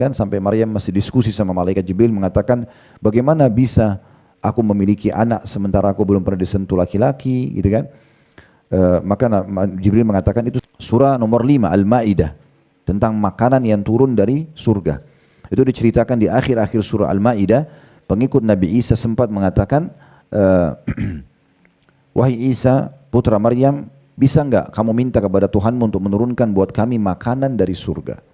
Kan sampai Maryam masih diskusi sama malaikat Jibril mengatakan, bagaimana bisa aku memiliki anak sementara aku belum pernah disentuh laki-laki, gitu kan? Maka Jibril mengatakan itu surah nomor 5 Al-Maidah tentang makanan yang turun dari surga. Itu diceritakan di akhir-akhir surah Al-Maidah. Pengikut Nabi Isa sempat mengatakan, wahai Isa putra Maryam, bisa enggak kamu minta kepada Tuhanmu untuk menurunkan buat kami makanan dari surga?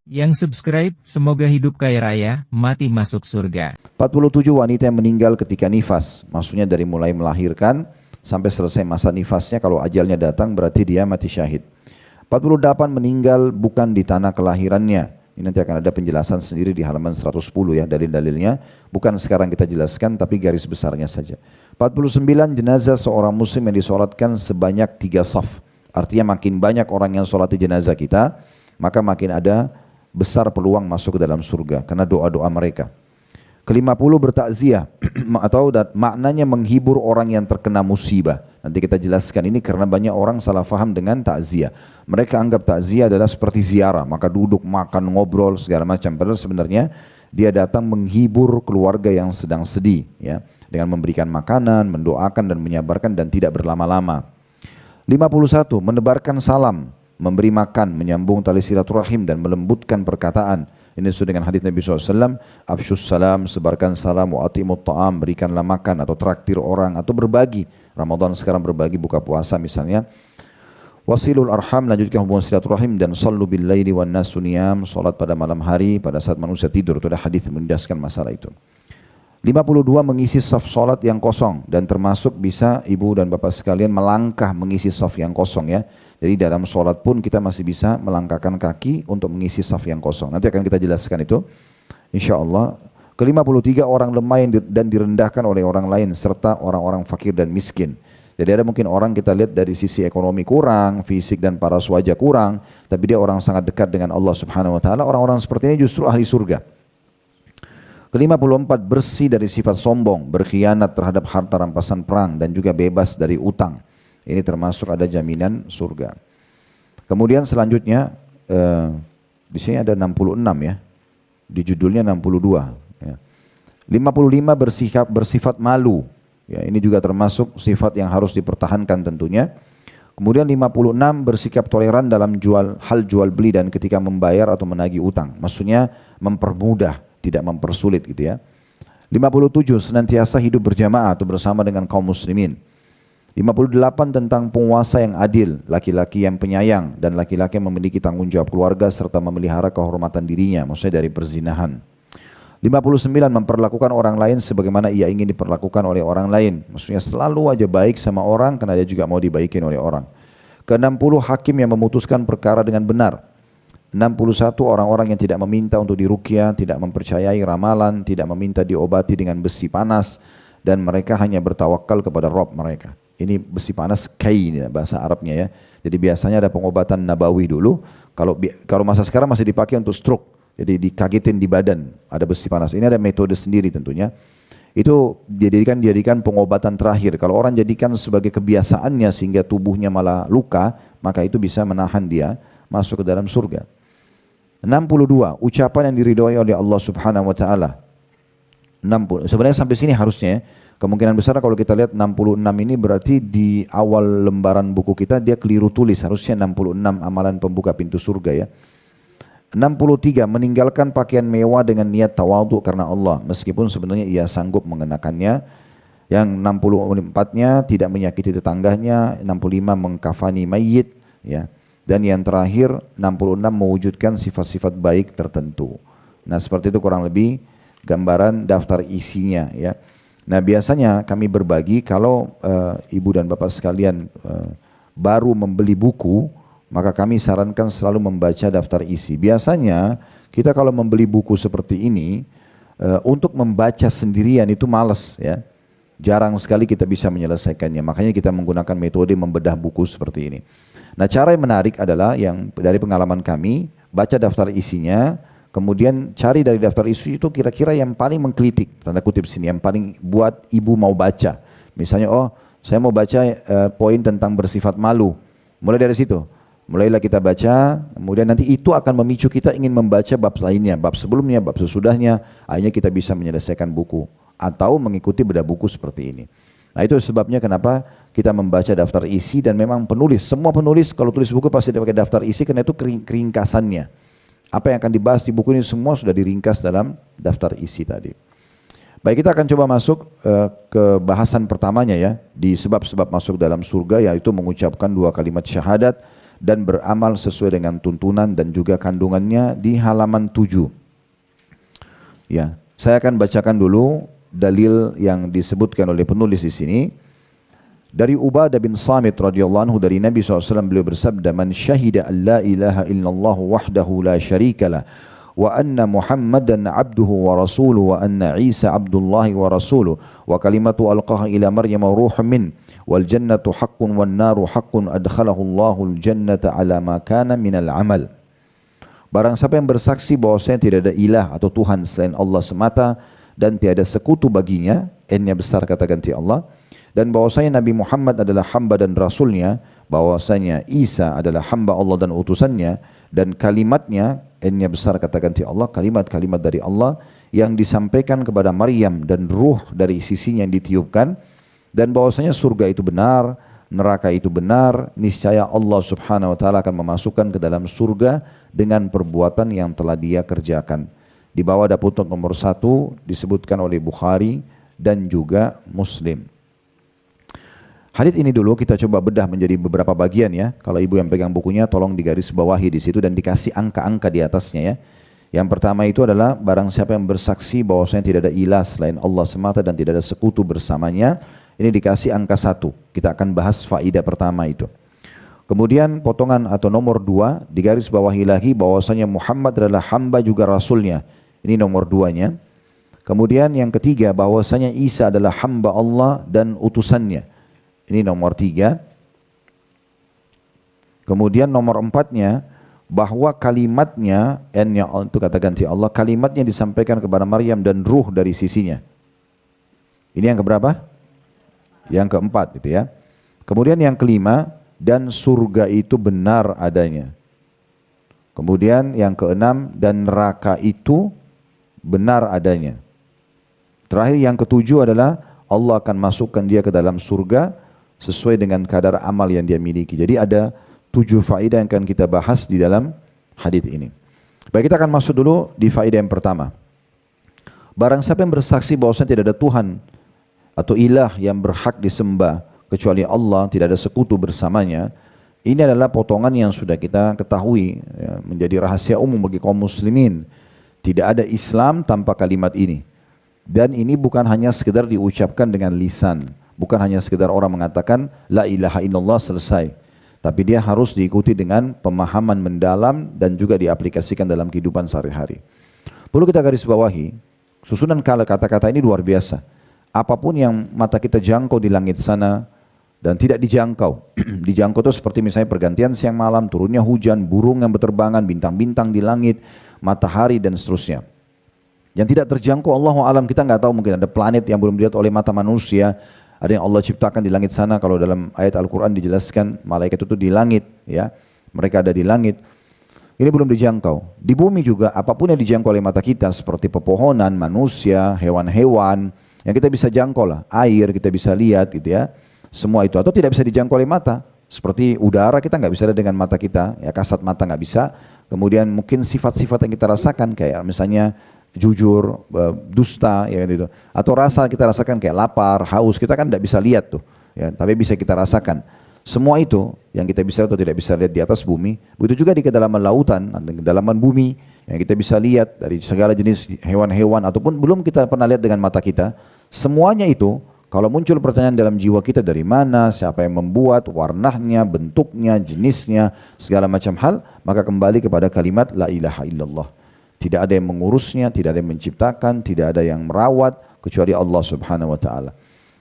Yang subscribe, semoga hidup kaya raya, mati masuk surga. 47 wanita yang meninggal ketika nifas. Maksudnya dari mulai melahirkan sampai selesai masa nifasnya, kalau ajalnya datang berarti dia mati syahid. 48 meninggal bukan di tanah kelahirannya. Ini nanti akan ada penjelasan sendiri di halaman 110 ya, dalil-dalilnya. Bukan sekarang kita jelaskan, tapi garis besarnya saja. 49 jenazah seorang muslim yang disolatkan sebanyak 3 saf. Artinya makin banyak orang yang solati jenazah kita, maka makin ada besar peluang masuk ke dalam surga karena doa-doa mereka. Ke-50 bertakziah atau maknanya menghibur orang yang terkena musibah. Nanti kita jelaskan ini karena banyak orang salah faham dengan takziah. Mereka anggap takziah adalah seperti ziarah, maka duduk, makan, ngobrol segala macam. Padahal sebenarnya dia datang menghibur keluarga yang sedang sedih, ya, dengan memberikan makanan, mendoakan dan menyabarkan dan tidak berlama-lama. 51 menebarkan salam, memberi makan, menyambung tali silaturahim dan melembutkan perkataan. Ini sesuai dengan hadis Nabi SAW, afsyus salam, sebarkan salam, wa atimut ta'am, berikanlah makan atau traktir orang atau berbagi. Ramadan sekarang berbagi buka puasa misalnya. Wasilul arham, lanjutkan hubungan silaturahim, dan sallu bil laili wan nasu niyam, salat pada malam hari pada saat manusia tidur. Itu ada hadis menjelaskan masalah itu. 52 mengisi saf salat yang kosong, dan termasuk bisa ibu dan bapak sekalian melangkah mengisi saf yang kosong ya. Jadi dalam sholat pun kita masih bisa melangkahkan kaki untuk mengisi saf yang kosong. Nanti akan kita jelaskan itu, insya Allah. Ke-53 orang lemah dan direndahkan oleh orang lain serta orang-orang fakir dan miskin. Jadi ada mungkin orang kita lihat dari sisi ekonomi kurang, fisik dan paras wajah kurang, tapi dia orang sangat dekat dengan Allah Subhanahu Wa Taala. Orang-orang seperti ini justru ahli surga. Ke-54 bersih dari sifat sombong, berkhianat terhadap harta rampasan perang dan juga bebas dari utang. Ini termasuk ada jaminan surga. Kemudian selanjutnya di sini ada 66 ya. Di judulnya 62 ya. 55 bersifat malu. Ya, ini juga termasuk sifat yang harus dipertahankan tentunya. Kemudian 56 bersikap toleran dalam hal jual beli dan ketika membayar atau menagih utang. Maksudnya mempermudah, tidak mempersulit gitu ya. 57 senantiasa hidup berjamaah atau bersama dengan kaum muslimin. 58 tentang penguasa yang adil, laki-laki yang penyayang dan laki-laki yang memiliki tanggung jawab keluarga serta memelihara kehormatan dirinya, maksudnya dari perzinahan. 59 memperlakukan orang lain sebagaimana ia ingin diperlakukan oleh orang lain, maksudnya selalu aja baik sama orang karena dia juga mau dibaikin oleh orang. Ke-60 hakim yang memutuskan perkara dengan benar. 61 orang-orang yang tidak meminta untuk diruqyah, tidak mempercayai ramalan, tidak meminta diobati dengan besi panas, dan mereka hanya bertawakal kepada Rabb mereka. Ini besi panas kai bahasa Arabnya ya. Jadi biasanya ada pengobatan nabawi dulu. Kalau masa sekarang masih dipakai untuk stroke. Jadi dikagetin di badan ada besi panas. Ini ada metode sendiri tentunya. Itu dijadikan pengobatan terakhir. Kalau orang jadikan sebagai kebiasaannya sehingga tubuhnya malah luka, maka itu bisa menahan dia masuk ke dalam surga. 62 ucapan yang diridhoi oleh Allah Subhanahu Wa Taala. 60 sebenarnya sampai sini harusnya ya. Kemungkinan besar kalau kita lihat 66 ini berarti di awal lembaran buku kita dia keliru tulis, harusnya 66 amalan pembuka pintu surga ya. 63 meninggalkan pakaian mewah dengan niat tawadhu karena Allah meskipun sebenarnya ia sanggup mengenakannya. Yang 64-nya tidak menyakiti tetangganya, 65 mengkafani mayit ya. Dan yang terakhir 66 mewujudkan sifat-sifat baik tertentu. Nah, seperti itu kurang lebih gambaran daftar isinya ya. Nah, biasanya kami berbagi kalau ibu dan bapak sekalian baru membeli buku, maka kami sarankan selalu membaca daftar isi. Biasanya kita kalau membeli buku seperti ini, untuk membaca sendirian itu malas ya. Jarang sekali kita bisa menyelesaikannya. Makanya kita menggunakan metode membedah buku seperti ini. Nah, cara yang menarik adalah yang dari pengalaman kami, baca daftar isinya, kemudian cari dari daftar isi itu kira-kira yang paling menggelitik, tanda kutip sini, yang paling buat ibu mau baca. Misalnya, oh saya mau baca poin tentang bersifat malu. Mulai dari situ. Mulailah kita baca, kemudian nanti itu akan memicu kita ingin membaca bab lainnya, bab sebelumnya, bab sesudahnya, akhirnya kita bisa menyelesaikan buku atau mengikuti bedah buku seperti ini. Nah itu sebabnya kenapa kita membaca daftar isi, dan memang penulis, semua penulis kalau tulis buku pasti dia pakai daftar isi karena itu keringkasannya. Apa yang akan dibahas di buku ini semua sudah diringkas dalam daftar isi tadi. Baik, kita akan coba masuk ke bahasan pertamanya ya, di sebab-sebab masuk dalam surga, yaitu mengucapkan 2 kalimat syahadat dan beramal sesuai dengan tuntunan dan juga kandungannya di halaman 7. Ya, saya akan bacakan dulu dalil yang disebutkan oleh penulis di sini. Dari Ubadah bin Samit radhiyallahu anhu dari Nabi SAW, beliau bersabda, "Man syahida an la ilaha illallah wahdahu la syarikalah wa anna Muhammadan abduhu wa rasuluhu wa anna Isa abdullahi wa rasuluhu wa kalimatu alqaha ila Maryam ruhun min wal jannatu haqqun wan naru haqqun adkhalahu Allahul jannata ala ma kana minal amal." Barang siapa yang bersaksi bahwasanya tidak ada ilah atau Tuhan selain Allah semata dan tiada sekutu baginya, N-nya besar kata ganti Allah, dan bahwasanya Nabi Muhammad adalah hamba dan rasulnya, bahwasanya Isa adalah hamba Allah dan utusannya, dan kalimatnya, N-nya besar kata ganti Allah, kalimat-kalimat dari Allah yang disampaikan kepada Maryam dan ruh dari sisinya yang ditiupkan, dan bahwasanya surga itu benar, neraka itu benar, niscaya Allah Subhanahu wa taala akan memasukkan ke dalam surga dengan perbuatan yang telah dia kerjakan. Di bawah ada putnot nomor 1 disebutkan oleh Bukhari dan juga Muslim. Hadits ini dulu kita coba bedah menjadi beberapa bagian ya. Kalau ibu yang pegang bukunya tolong digaris bawahi di situ dan dikasih angka-angka di atasnya ya. Yang pertama itu adalah barang siapa yang bersaksi bahwasanya tidak ada ilah selain Allah semata dan tidak ada sekutu bersamanya, ini dikasih angka 1. Kita akan bahas faidah pertama itu. Kemudian potongan atau nomor 2 digaris bawahi lagi bahwasanya Muhammad adalah hamba juga rasulnya. Ini nomor 2-nya. Kemudian yang ketiga bahwasanya Isa adalah hamba Allah dan utusannya. Ini nomor 3. Kemudian nomor 4-nya bahwa kalimatnya, N-nya itu kata ganti Allah, kalimatnya disampaikan kepada Maryam dan ruh dari sisinya. Ini yang keberapa? Yang keempat gitu ya. Kemudian yang kelima, dan surga itu benar adanya. Kemudian yang keenam, dan neraka itu benar adanya. Terakhir yang ketujuh adalah Allah akan masukkan dia ke dalam surga sesuai dengan kadar amal yang dia miliki. Jadi ada 7 faedah yang akan kita bahas di dalam hadits ini. Baik, kita akan masuk dulu di faedah yang pertama. Barang siapa yang bersaksi bahwasanya tidak ada Tuhan atau ilah yang berhak disembah kecuali Allah, tidak ada sekutu bersamanya, ini adalah potongan yang sudah kita ketahui ya, menjadi rahasia umum bagi kaum muslimin. Tidak ada Islam tanpa kalimat ini. Dan ini bukan hanya sekedar diucapkan dengan lisan. Bukan hanya sekedar orang mengatakan la ilaha illallah selesai. Tapi dia harus diikuti dengan pemahaman mendalam dan juga diaplikasikan dalam kehidupan sehari-hari. Perlu kita garis bawahi, susunan kata-kata ini luar biasa. Apapun yang mata kita jangkau di langit sana dan tidak dijangkau. Dijangkau itu seperti misalnya pergantian siang malam, turunnya hujan, burung yang berterbangan, bintang-bintang di langit, matahari dan seterusnya. Yang tidak terjangkau Allahu alam, kita nggak tahu, mungkin ada planet yang belum dilihat oleh mata manusia. Ada yang Allah ciptakan di langit sana, kalau dalam ayat Al-Quran dijelaskan malaikat itu di langit ya. Mereka ada di langit. Ini belum dijangkau. Di bumi juga apapun yang dijangkau oleh mata kita seperti pepohonan, manusia, hewan-hewan yang kita bisa jangkau lah. Air kita bisa lihat gitu ya. Semua itu atau tidak bisa dijangkau oleh mata. Seperti udara kita nggak bisa lihat dengan mata kita, ya kasat mata nggak bisa. Kemudian mungkin sifat-sifat yang kita rasakan kayak misalnya jujur, dusta, ya gitu. Atau rasa kita rasakan kayak lapar, haus, kita kan tidak bisa lihat tuh, ya, tapi bisa kita rasakan. Semua itu yang kita bisa atau tidak bisa lihat di atas bumi, begitu juga di kedalaman lautan, di kedalaman bumi yang kita bisa lihat dari segala jenis hewan-hewan ataupun belum kita pernah lihat dengan mata kita. Semuanya itu kalau muncul pertanyaan dalam jiwa kita dari mana, siapa yang membuat, warnanya, bentuknya, jenisnya, segala macam hal, maka kembali kepada kalimat la ilaha illallah. Tidak ada yang mengurusnya, tidak ada yang menciptakan, tidak ada yang merawat kecuali Allah Subhanahu wa taala.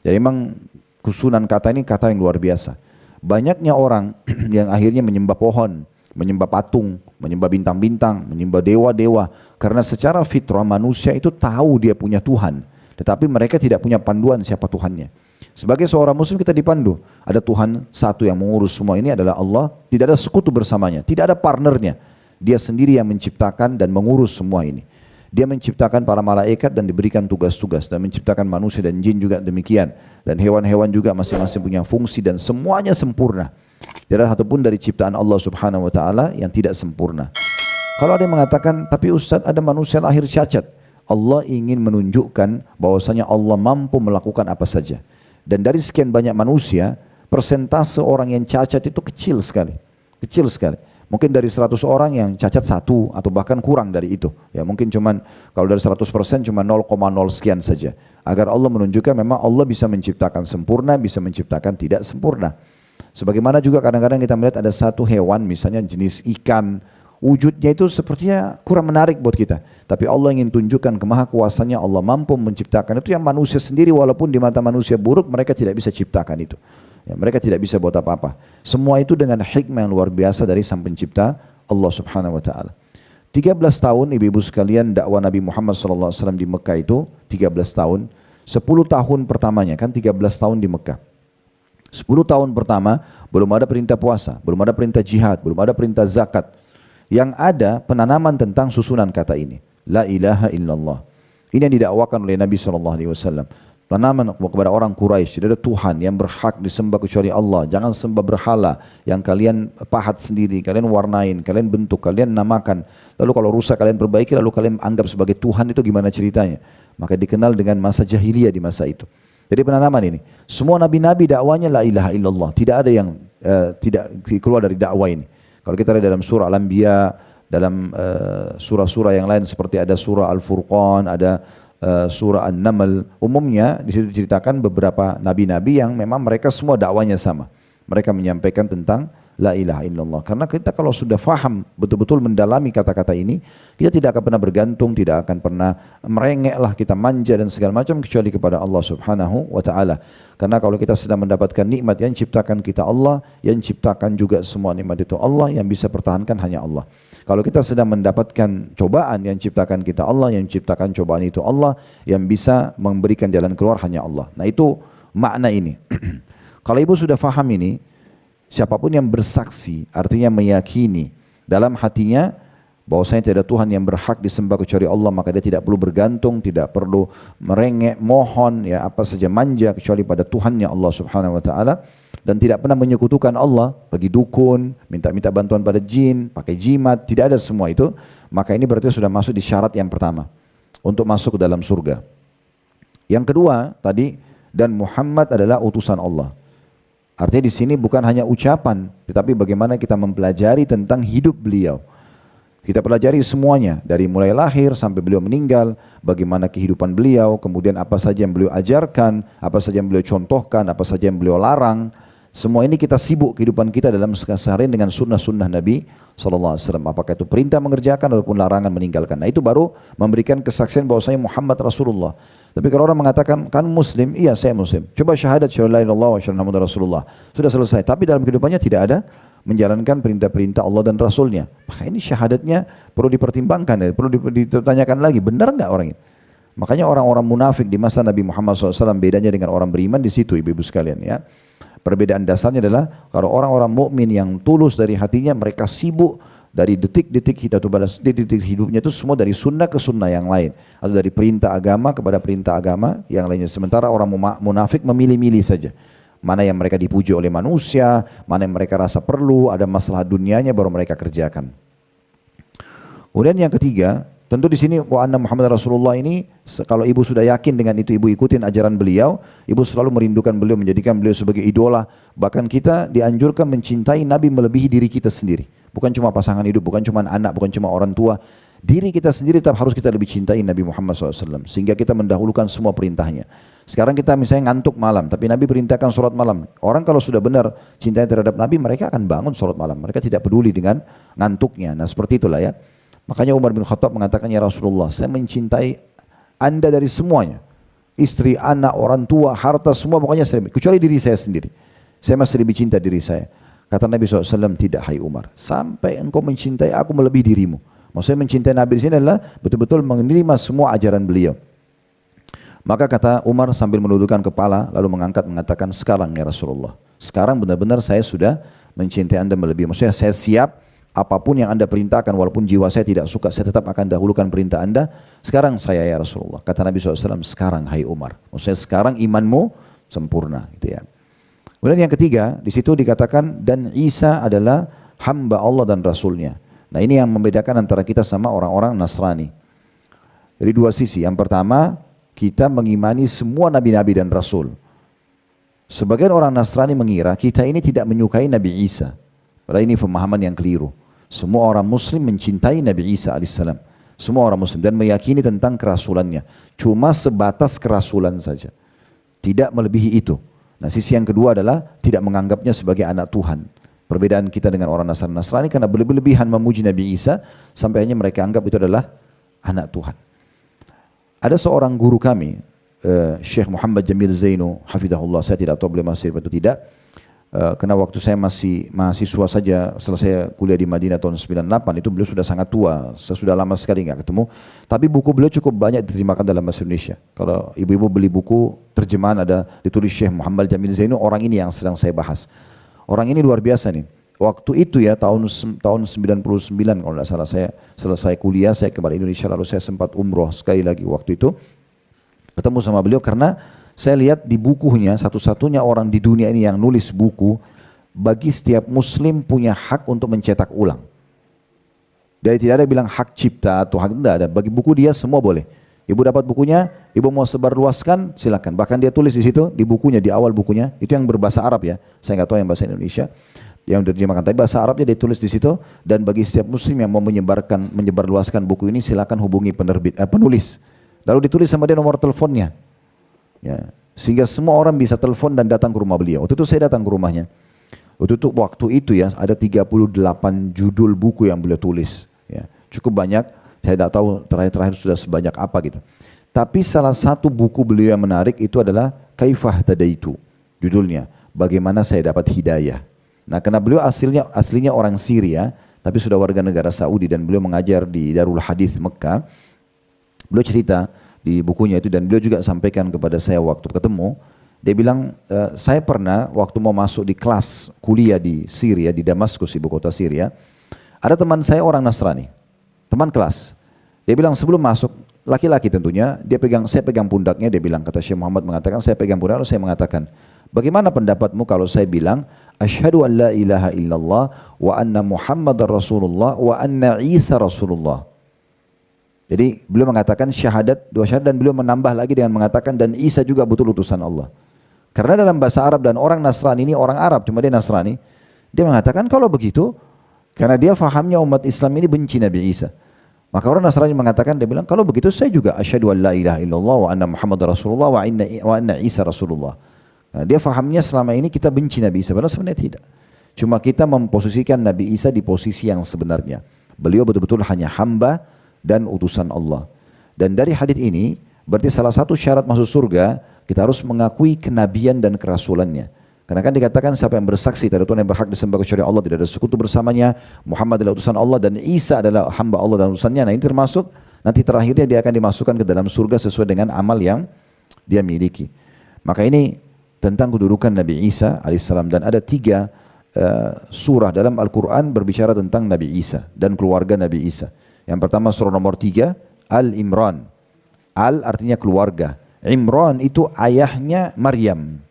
Jadi memang susunan kata ini kata yang luar biasa. Banyaknya orang yang akhirnya menyembah pohon, menyembah patung, menyembah bintang-bintang, menyembah dewa-dewa karena secara fitrah manusia itu tahu dia punya Tuhan, tetapi mereka tidak punya panduan siapa Tuhannya. Sebagai seorang muslim kita dipandu. Ada Tuhan satu yang mengurus semua ini adalah Allah. Tidak ada sekutu bersamanya. Tidak ada partnernya. Dia sendiri yang menciptakan dan mengurus semua ini. Dia menciptakan para malaikat dan diberikan tugas-tugas. Dan menciptakan manusia dan jin juga demikian. Dan hewan-hewan juga masing-masing punya fungsi dan semuanya sempurna. Tidak ada satupun dari ciptaan Allah subhanahu wa ta'ala yang tidak sempurna. Kalau ada yang mengatakan, tapi Ustaz ada manusia lahir cacat. Allah ingin menunjukkan bahwasanya Allah mampu melakukan apa saja. Dan dari sekian banyak manusia, persentase orang yang cacat itu kecil sekali. Kecil sekali. Mungkin dari 100 orang yang cacat 1 atau bahkan kurang dari itu. Ya mungkin cuman kalau dari 100% cuma 0,0 sekian saja. Agar Allah menunjukkan memang Allah bisa menciptakan sempurna, bisa menciptakan tidak sempurna. Sebagaimana juga kadang-kadang kita melihat ada satu hewan misalnya jenis ikan, wujudnya itu sepertinya kurang menarik buat kita. Tapi Allah ingin tunjukkan kemahakuasanya, Allah mampu menciptakan itu yang manusia sendiri walaupun di mata manusia buruk mereka tidak bisa ciptakan itu. Ya, mereka tidak bisa buat apa-apa. Semua itu dengan hikmah yang luar biasa dari Sang Pencipta Allah Subhanahu wa taala. 13 tahun ibu-ibu sekalian dakwah Nabi Muhammad SAW di Mekah itu 13 tahun. 10 tahun pertamanya kan 13 tahun di Mekah. 10 tahun pertama belum ada perintah puasa, belum ada perintah jihad, belum ada perintah zakat. Yang ada penanaman tentang susunan kata ini. La ilaha illallah. Ini yang didakwakan oleh Nabi SAW. Penanaman kepada orang Quraisy, tidak ada Tuhan yang berhak disembah kecuali Allah. Jangan sembah berhala yang kalian pahat sendiri, kalian warnain, kalian bentuk, kalian namakan. Lalu kalau rusak kalian perbaiki, lalu kalian anggap sebagai Tuhan, itu gimana ceritanya? Maka dikenal dengan masa jahiliyah di masa itu. Jadi penanaman ini, semua nabi-nabi dakwanya la ilaha illallah. Tidak ada yang tidak keluar dari dakwah ini. Kalau kita lihat dalam surah Al-Anbiya, dalam surah-surah yang lain seperti ada surah Al-Furqan, ada surah An-Naml, umumnya di situ diceritakan beberapa nabi-nabi yang memang mereka semua dakwanya sama. Mereka menyampaikan tentang la ilaha illallah. Karena kita kalau sudah faham, betul-betul mendalami kata-kata ini, kita tidak akan pernah bergantung, tidak akan pernah merengek lah, kita manja dan segala macam kecuali kepada Allah Subhanahu wa taala. Karena kalau kita sedang mendapatkan nikmat yang ciptakan kita Allah, yang ciptakan juga semua nikmat itu Allah, yang bisa pertahankan hanya Allah. Kalau kita sedang mendapatkan cobaan, yang ciptakan kita Allah, yang ciptakan cobaan itu Allah, yang bisa memberikan jalan keluar hanya Allah. Nah itu makna ini. Kalau ibu sudah faham ini, siapapun yang bersaksi, artinya meyakini dalam hatinya bahwasanya tidak ada Tuhan yang berhak disembah kecuali Allah, maka dia tidak perlu bergantung, tidak perlu merengek, mohon, ya apa saja manja kecuali pada Tuhannya Allah Subhanahu wa taala, dan tidak pernah menyekutukan Allah, bagi dukun, minta-minta bantuan pada jin, pakai jimat, tidak ada semua itu. Maka ini berarti sudah masuk di syarat yang pertama untuk masuk ke dalam surga. Yang kedua tadi, dan Muhammad adalah utusan Allah. Artinya di sini bukan hanya ucapan, tetapi bagaimana kita mempelajari tentang hidup beliau. Kita pelajari semuanya, dari mulai lahir sampai beliau meninggal, bagaimana kehidupan beliau, kemudian apa saja yang beliau ajarkan, apa saja yang beliau contohkan, apa saja yang beliau larang. Semua ini kita sibuk kehidupan kita dalam keseharian dengan sunnah-sunnah Nabi SAW. Apakah itu perintah mengerjakan ataupun larangan meninggalkan. Nah itu baru memberikan kesaksian bahwasanya Muhammad Rasulullah. Tapi kalau orang mengatakan, kan muslim, iya saya muslim. Coba syahadat syahadu la ilaha illallah wa syahadu Muhammad Rasulullah. Sudah selesai. Tapi dalam kehidupannya tidak ada menjalankan perintah-perintah Allah dan Rasulnya. Maka ini syahadatnya perlu dipertimbangkan, perlu ditanyakan lagi, benar enggak orang ini? Makanya orang-orang munafik di masa Nabi Muhammad SAW bedanya dengan orang beriman di situ, ibu-ibu sekalian ya. Perbedaan dasarnya adalah kalau orang-orang mukmin yang tulus dari hatinya, mereka sibuk dari detik-detik detik-detik hidupnya itu semua dari sunnah ke sunnah yang lain, atau dari perintah agama kepada perintah agama yang lainnya. Sementara orang munafik memilih-milih saja. Mana yang mereka dipuji oleh manusia, mana yang mereka rasa perlu, ada masalah dunianya baru mereka kerjakan. Kemudian yang ketiga, tentu di sini wa anna Muhammad Rasulullah ini, kalau ibu sudah yakin dengan itu, ibu ikutin ajaran beliau, ibu selalu merindukan beliau, menjadikan beliau sebagai idola. Bahkan kita dianjurkan mencintai Nabi melebihi diri kita sendiri. Bukan cuma pasangan hidup, bukan cuma anak, bukan cuma orang tua. Diri kita sendiri tetap harus kita lebih cintai Nabi Muhammad SAW. Sehingga kita mendahulukan semua perintahnya. Sekarang kita misalnya ngantuk malam, tapi Nabi perintahkan sholat malam. Orang kalau sudah benar cintanya terhadap Nabi, mereka akan bangun sholat malam. Mereka tidak peduli dengan ngantuknya. Nah seperti itulah ya. Makanya Umar bin Khattab mengatakan, ya Rasulullah, saya mencintai anda dari semuanya. Istri, anak, orang tua, harta, semua pokoknya saya, kecuali diri saya sendiri. Saya masih lebih cinta diri saya. Kata Nabi SAW, tidak hai Umar, sampai engkau mencintai aku melebihi dirimu. Maksudnya mencintai Nabi di sini adalah betul-betul menerima semua ajaran beliau. Maka kata Umar sambil menundukkan kepala lalu mengatakan, sekarang ya Rasulullah. Sekarang benar-benar saya sudah mencintai anda melebihi. Maksudnya saya siap apapun yang anda perintahkan walaupun jiwa saya tidak suka, saya tetap akan dahulukan perintah anda. Sekarang saya ya Rasulullah. Kata Nabi SAW, sekarang hai Umar. Maksudnya sekarang imanmu sempurna. Gitu ya. Kemudian yang ketiga, di situ dikatakan dan Isa adalah hamba Allah dan Rasulnya. Nah ini yang membedakan antara kita sama orang-orang Nasrani. Jadi dua sisi. Yang pertama, kita mengimani semua nabi-nabi dan rasul. Sebagian orang Nasrani mengira kita ini tidak menyukai Nabi Isa. Padahal ini pemahaman yang keliru. Semua orang Muslim mencintai Nabi Isa alaihissalam. Semua orang Muslim dan meyakini tentang kerasulannya. Cuma sebatas kerasulan saja. Tidak melebihi itu. Nah sisi yang kedua adalah tidak menganggapnya sebagai anak Tuhan. Perbedaan kita dengan orang Nasrani karena berlebihan memuji Nabi Isa sampai hanya mereka anggap itu adalah anak Tuhan. Ada seorang guru kami, Syekh Muhammad Jamil Zainu, hafidahullah, saya tidak tahu beliau masih atau tidak. Karena waktu saya masih mahasiswa saja, selesai kuliah di Madinah tahun 98, itu beliau sudah sangat tua, saya sudah lama sekali nggak ketemu. Tapi buku beliau cukup banyak diterjemahkan dalam bahasa Indonesia. Kalau ibu-ibu beli buku terjemahan ada ditulis Syekh Muhammad Jamil Zainu, orang ini yang sedang saya bahas. Orang ini luar biasa nih. Waktu itu ya tahun 99 kalau tidak salah saya selesai kuliah, saya kembali Indonesia lalu saya sempat umroh sekali lagi waktu itu. Ketemu sama beliau karena saya lihat di bukunya satu-satunya orang di dunia ini yang nulis buku bagi setiap muslim punya hak untuk mencetak ulang. Jadi tidak ada bilang hak cipta atau hak, tidak ada. Bagi buku dia semua boleh. Ibu dapat bukunya, ibu mau sebarluaskan silakan. Bahkan dia tulis di situ di bukunya, di awal bukunya, itu yang berbahasa Arab ya. Saya nggak tahu yang bahasa Indonesia. Yang diterjemahkan, tapi bahasa Arabnya ditulis di situ. Dan bagi setiap muslim yang mau menyebarluaskan buku ini silakan hubungi penulis. Lalu ditulis sama dia nomor teleponnya, ya, sehingga semua orang bisa telepon dan datang ke rumah beliau. Waktu itu saya datang ke rumahnya. Waktu itu ya ada 38 judul buku yang beliau tulis, ya, cukup banyak. Saya tidak tahu terakhir sudah sebanyak apa gitu. Tapi salah satu buku beliau yang menarik itu adalah Kaifah Tadaitu, judulnya, bagaimana saya dapat hidayah. Nah, karena beliau aslinya orang Syria, tapi sudah warga negara Saudi dan beliau mengajar di Darul Hadith Mekah. Beliau cerita di bukunya itu dan beliau juga sampaikan kepada saya waktu ketemu. Dia bilang, saya pernah waktu mau masuk di kelas kuliah di Syria, di Damaskus, ibu kota Syria, ada teman saya orang Nasrani, teman kelas. Dia bilang sebelum masuk, laki-laki tentunya, saya pegang pundaknya, dia bilang, kata Syekh Muhammad mengatakan, saya pegang pundaknya, lalu saya mengatakan, bagaimana pendapatmu kalau saya bilang asyhadu an la ilaha illallah wa anna Muhammadar Rasulullah wa anna Isa Rasulullah. Jadi beliau mengatakan syahadat, dua syahadat, dan beliau menambah lagi dengan mengatakan dan Isa juga betul utusan Allah. Karena dalam bahasa Arab dan orang Nasrani ini orang Arab, cuma dia Nasrani, dia mengatakan kalau begitu, karena dia fahamnya umat Islam ini benci Nabi Isa. Maka orang Nasrani mengatakan, dia bilang kalau begitu saya juga asyhadu an la ilaha illallah wa anna Muhammadar Rasulullah wa anna Isa Rasulullah. Nah, dia fahamnya selama ini kita benci Nabi Isa, padahal sebenarnya tidak. Cuma kita memposisikan Nabi Isa di posisi yang sebenarnya. Beliau betul-betul hanya hamba dan utusan Allah. Dan dari hadits ini, berarti salah satu syarat masuk surga, kita harus mengakui kenabian dan kerasulannya. Karena kan dikatakan siapa yang bersaksi tidak ada Tuhan yang berhak disembah kecuali Allah, tidak ada sekutu bersamanya, Muhammad adalah utusan Allah dan Isa adalah hamba Allah dan utusannya. Nah ini termasuk nanti terakhirnya dia akan dimasukkan ke dalam surga sesuai dengan amal yang dia miliki. Maka ini tentang kedudukan Nabi Isa alaihissalam dan ada 3 surah dalam Al-Quran berbicara tentang Nabi Isa dan keluarga Nabi Isa. Yang pertama surah nomor 3 Al-Imran. Al artinya keluarga. Imran itu ayahnya Maryam.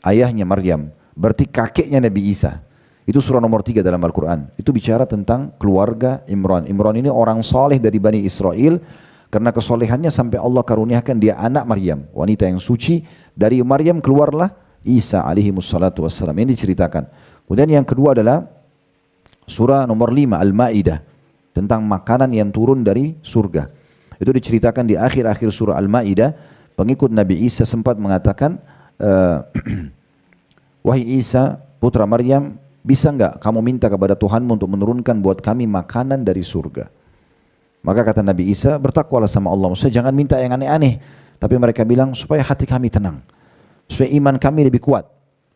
Ayahnya Maryam, berarti kakeknya Nabi Isa. Itu surah nomor 3 dalam Al-Quran. Itu bicara tentang keluarga Imran. Imran ini orang soleh dari Bani Israel. Karena kesolehannya sampai Allah karuniakan dia anak Maryam, wanita yang suci. Dari Maryam keluarlah Isa alaihi wassalatu wassalam. Ini diceritakan. Kemudian yang kedua adalah surah nomor 5 Al-Ma'idah. Tentang makanan yang turun dari surga. Itu diceritakan di akhir-akhir surah Al-Ma'idah. Pengikut Nabi Isa sempat mengatakan, wahai Isa putra Maryam, bisa enggak kamu minta kepada Tuhanmu untuk menurunkan buat kami makanan dari surga? Maka kata Nabi Isa, bertakwalah sama Allah, maksudnya jangan minta yang aneh-aneh. Tapi mereka bilang supaya hati kami tenang, supaya iman kami lebih kuat.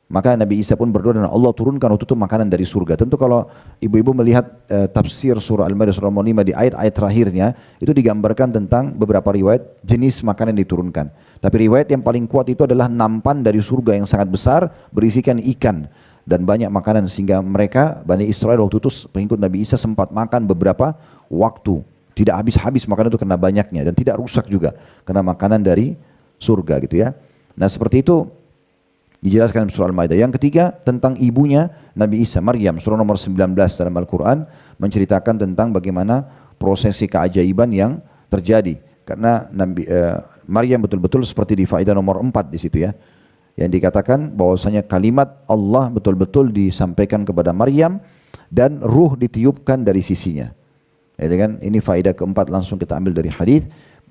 Maka Nabi Isa pun berdoa dan Allah turunkan waktu itu makanan dari surga. Tentu kalau ibu-ibu melihat tafsir surah Al-Maidah surah 5 di ayat-ayat terakhirnya, itu digambarkan tentang beberapa riwayat jenis makanan yang diturunkan. Tapi riwayat yang paling kuat itu adalah nampan dari surga yang sangat besar berisikan ikan dan banyak makanan, sehingga mereka Bani Israel waktu itu pengikut Nabi Isa sempat makan beberapa waktu. Tidak habis-habis makanan itu karena banyaknya, dan tidak rusak juga karena makanan dari surga gitu ya. Nah seperti itu dijelaskan dalam surah Al-Maidah. Yang ketiga tentang ibunya Nabi Isa, Maryam, surah nomor 19 dalam Al-Quran menceritakan tentang bagaimana prosesi keajaiban yang terjadi. Karena Maryam betul-betul seperti di faedah nomor 4 di situ ya, yang dikatakan bahwasanya kalimat Allah betul-betul disampaikan kepada Maryam dan ruh ditiupkan dari sisinya. Ya, kan? Ini faedah keempat langsung kita ambil dari hadis.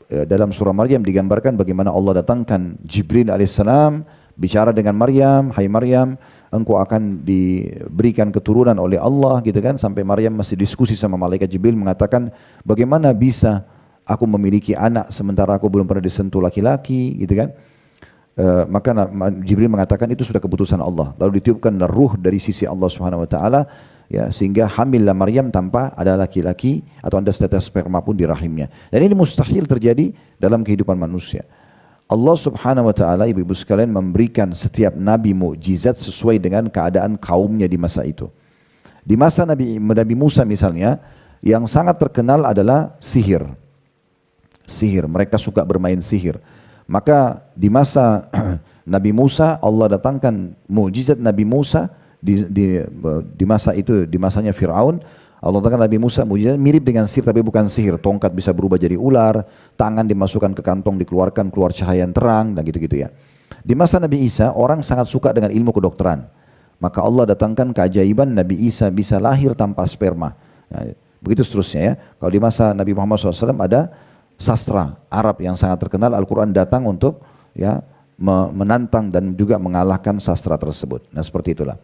Dalam surah Maryam digambarkan bagaimana Allah datangkan Jibril alaihissalam bicara dengan Maryam, hai Maryam, engkau akan diberikan keturunan oleh Allah gitu kan, sampai Maryam masih diskusi sama malaikat Jibril mengatakan bagaimana bisa aku memiliki anak sementara aku belum pernah disentuh laki-laki gitu kan. Maka Jibril mengatakan itu sudah keputusan Allah, lalu ditiupkan ruh dari sisi Allah Subhanahu wa taala ya, sehingga hamillah Maryam tanpa ada laki-laki atau ada tetes sperma pun di rahimnya. Dan ini mustahil terjadi dalam kehidupan manusia. Allah Subhanahu wa taala, ibu-ibu sekalian, memberikan setiap nabi mukjizat sesuai dengan keadaan kaumnya di masa itu. Di masa Nabi Musa misalnya, yang sangat terkenal adalah sihir. Sihir, mereka suka bermain sihir. Maka di masa Nabi Musa Allah datangkan mukjizat Nabi Musa di masa itu, di masanya Fir'aun. Allah datangkan Nabi Musa mukjizat mirip dengan sihir tapi bukan sihir. Tongkat bisa berubah jadi ular, tangan dimasukkan ke kantong dikeluarkan keluar cahaya yang terang dan gitu-gitu ya. Di masa Nabi Isa orang sangat suka dengan ilmu kedokteran. Maka Allah datangkan keajaiban Nabi Isa bisa lahir tanpa sperma. Ya, begitu seterusnya ya. Kalau di masa Nabi Muhammad SAW ada sastra Arab yang sangat terkenal, Al-Quran datang untuk ya menantang dan juga mengalahkan sastra tersebut. Nah seperti itulah.